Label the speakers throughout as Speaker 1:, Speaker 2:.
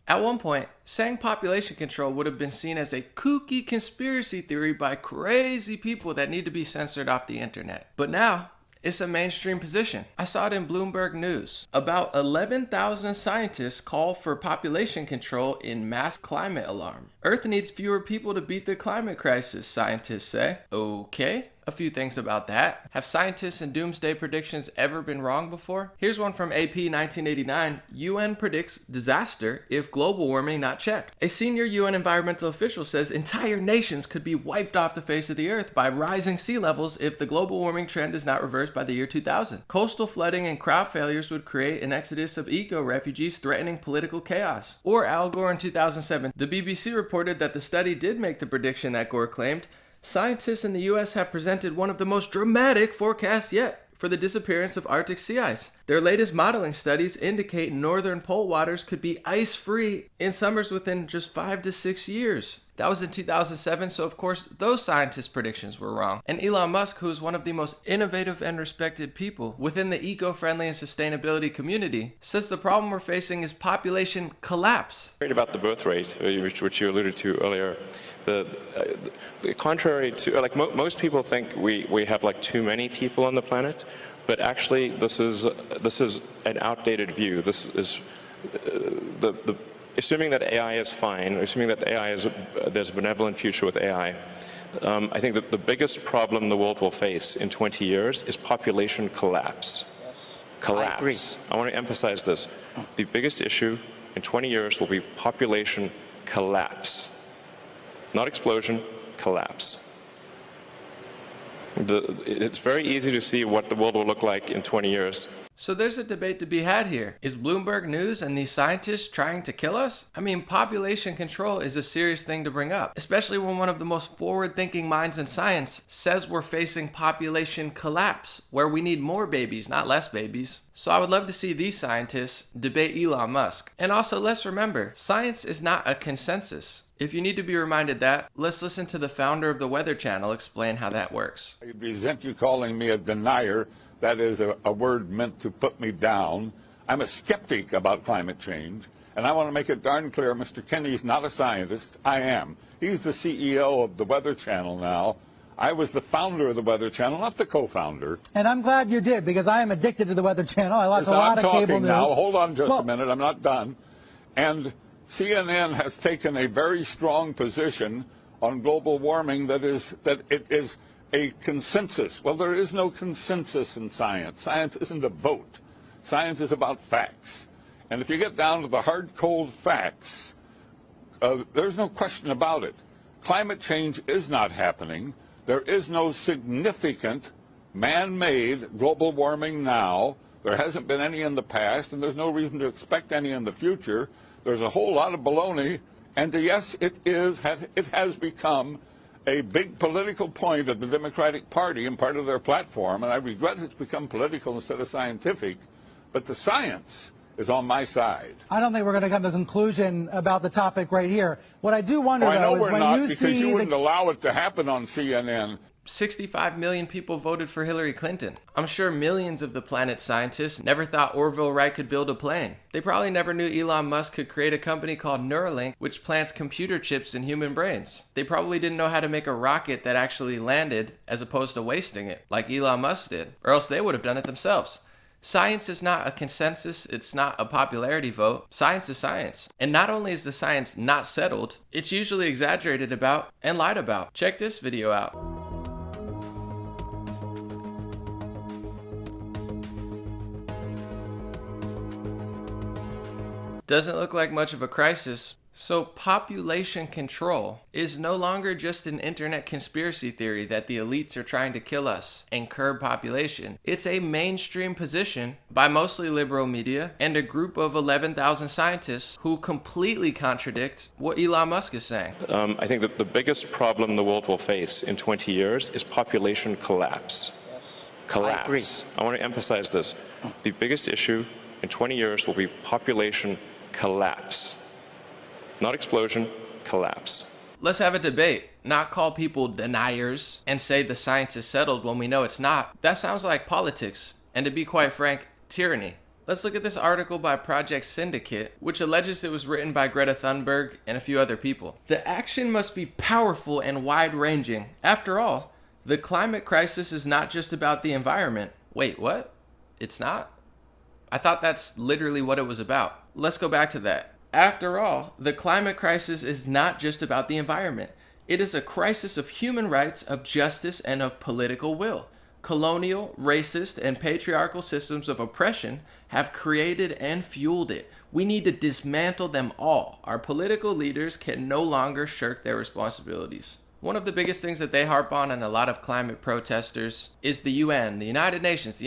Speaker 1: At one point, saying population control would have been seen as a kooky conspiracy theory by crazy people that need to be censored off the internet. But now, it's a mainstream position. I saw it in Bloomberg News. About 11,000 scientists call for population control in mass climate alarm. Earth needs fewer people to beat the climate crisis, scientists say. Okay. A few things about that. Have scientists and doomsday predictions ever been wrong before? Here's one from AP 1989. UN predicts disaster if global warming not checked. A senior UN environmental official says entire nations could be wiped off the face of the earth by rising sea levels if the global warming trend is not reversed by the year 2000. Coastal flooding and crop failures would create an exodus of eco-refugees threatening political chaos. Or Al Gore in 2007. The BBC reported that the study did make the prediction that Gore claimed. Scientists in the US have presented one of the most dramatic forecasts yet for the disappearance of Arctic sea ice. Their latest modeling studies indicate northern pole waters could be ice-free in summers within just 5 to 6 years. That was in 2007, so of course those scientists' predictions were wrong. And Elon Musk, who is one of the most innovative and respected people within the eco-friendly and sustainability community, says the problem we're facing is population collapse.
Speaker 2: About the birth rate, which you alluded to earlier, contrary to, most people think we have too many people on the planet, but actually this is an outdated view. This is assuming that AI is fine, assuming that there's a benevolent future with AI, I think that the biggest problem the world will face in 20 years is population collapse. Collapse. I agree. I want to emphasize this. The biggest issue in 20 years will be population collapse. Not explosion, collapse. It's very easy to see what the world will look like in 20 years.
Speaker 1: So there's a debate to be had here. Is Bloomberg News and these scientists trying to kill us? I mean, population control is a serious thing to bring up, especially when one of the most forward-thinking minds in science says we're facing population collapse, where we need more babies, not less babies. So I would love to see these scientists debate Elon Musk. And also, let's remember, science is not a consensus. If you need to be reminded that, let's listen to the founder of the Weather Channel explain how that works.
Speaker 3: I resent you calling me a denier. That is a word meant to put me down. I'm a skeptic about climate change, and I want to make it darn clear, Mr. Kenny's not a scientist. I am. He's the CEO of the Weather Channel now. I was the founder of the Weather Channel, not the co-founder.
Speaker 4: And I'm glad you did, because I am addicted to the Weather Channel. I watch a lot of cable news.
Speaker 3: Now, hold on just a minute. I'm not done. And CNN has taken a very strong position on global warming that it is a consensus. Well, there is no consensus in science. Science isn't a vote. Science is about facts. And if you get down to the hard, cold facts, there's no question about it. Climate change is not happening. There is no significant man-made global warming now. There hasn't been any in the past, and there's no reason to expect any in the future. There's a whole lot of baloney, and yes, it has become a big political point of the Democratic Party and part of their platform, and I regret it's become political instead of scientific, but the science is on my side.
Speaker 4: I don't think we're going to come to a conclusion about the topic right here. What I do wonder, though, is when you see...
Speaker 3: because you wouldn't allow it to happen on CNN.
Speaker 1: 65 million people voted for Hillary Clinton. I'm sure millions of the planet's scientists never thought Orville Wright could build a plane. They probably never knew Elon Musk could create a company called Neuralink, which plants computer chips in human brains. They probably didn't know how to make a rocket that actually landed as opposed to wasting it, like Elon Musk did, or else they would have done it themselves. Science is not a consensus, it's not a popularity vote. Science is science. And not only is the science not settled, it's usually exaggerated about and lied about. Check this video out. Doesn't look like much of a crisis. So population control is no longer just an internet conspiracy theory that the elites are trying to kill us and curb population. It's a mainstream position by mostly liberal media and a group of 11,000 scientists who completely contradict what Elon Musk is saying.
Speaker 2: I think that the biggest problem the world will face in 20 years is population collapse. Collapse. I agree. I want to emphasize this. The biggest issue in 20 years will be population collapse. Not explosion, collapse.
Speaker 1: Let's have a debate, not call people deniers and say the science is settled when we know it's not. That sounds like politics, and to be quite frank, tyranny. Let's look at this article by Project Syndicate, which alleges it was written by Greta Thunberg and a few other people. The action must be powerful and wide-ranging. After all, the climate crisis is not just about the environment. Wait, what? It's not? I thought that's literally what it was about. Let's go back to that. After all, the climate crisis is not just about the environment. It is a crisis of human rights, of justice, and of political will. Colonial, racist, and patriarchal systems of oppression have created and fueled it. We need to dismantle them all. Our political leaders can no longer shirk their responsibilities. One of the biggest things that they harp on and a lot of climate protesters is the UN, the United Nations,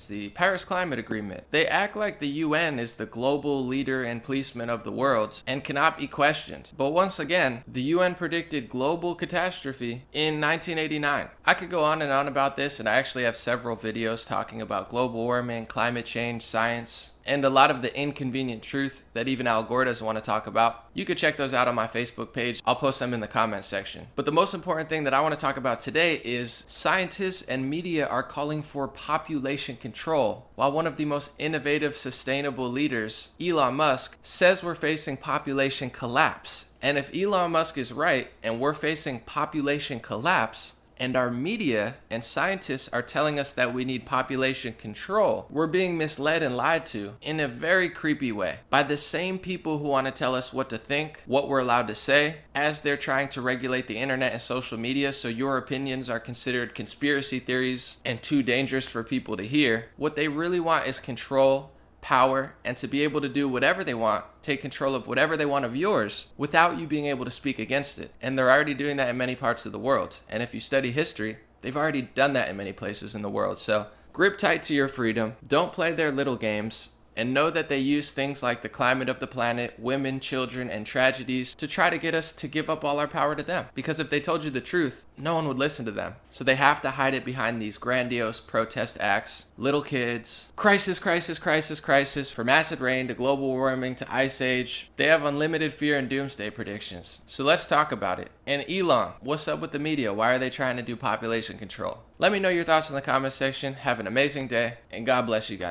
Speaker 1: the Paris Climate Agreement. They act like the UN is the global leader and policeman of the world and cannot be questioned. But once again, the UN predicted global catastrophe in 1989. I could go on and on about this, and I actually have several videos talking about global warming, climate change, science, and a lot of the inconvenient truth that even Al Gore doesn't want to talk about. You could check those out on my Facebook page. I'll post them in the comments section. But the most important thing that I want to talk about today is scientists and media are calling for population control, while one of the most innovative, sustainable leaders, Elon Musk, says we're facing population collapse. And if Elon Musk is right and we're facing population collapse, and our media and scientists are telling us that we need population control, we're being misled and lied to in a very creepy way by the same people who want to tell us what to think, what we're allowed to say, as they're trying to regulate the internet and social media so your opinions are considered conspiracy theories and too dangerous for people to hear. What they really want is control, power, and to be able to do whatever they want, take control of whatever they want of yours without you being able to speak against it. And they're already doing that in many parts of the world. And if you study history, they've already done that in many places in the world. So grip tight to your freedom, don't play their little games, and know that they use things like the climate of the planet, women, children, and tragedies to try to get us to give up all our power to them. Because if they told you the truth, no one would listen to them. So they have to hide it behind these grandiose protest acts. Little kids, crisis, crisis, crisis, crisis, from acid rain to global warming to ice age. They have unlimited fear and doomsday predictions. So let's talk about it. And Elon, what's up with the media? Why are they trying to do population control? Let me know your thoughts in the comments section. Have an amazing day, and God bless you guys.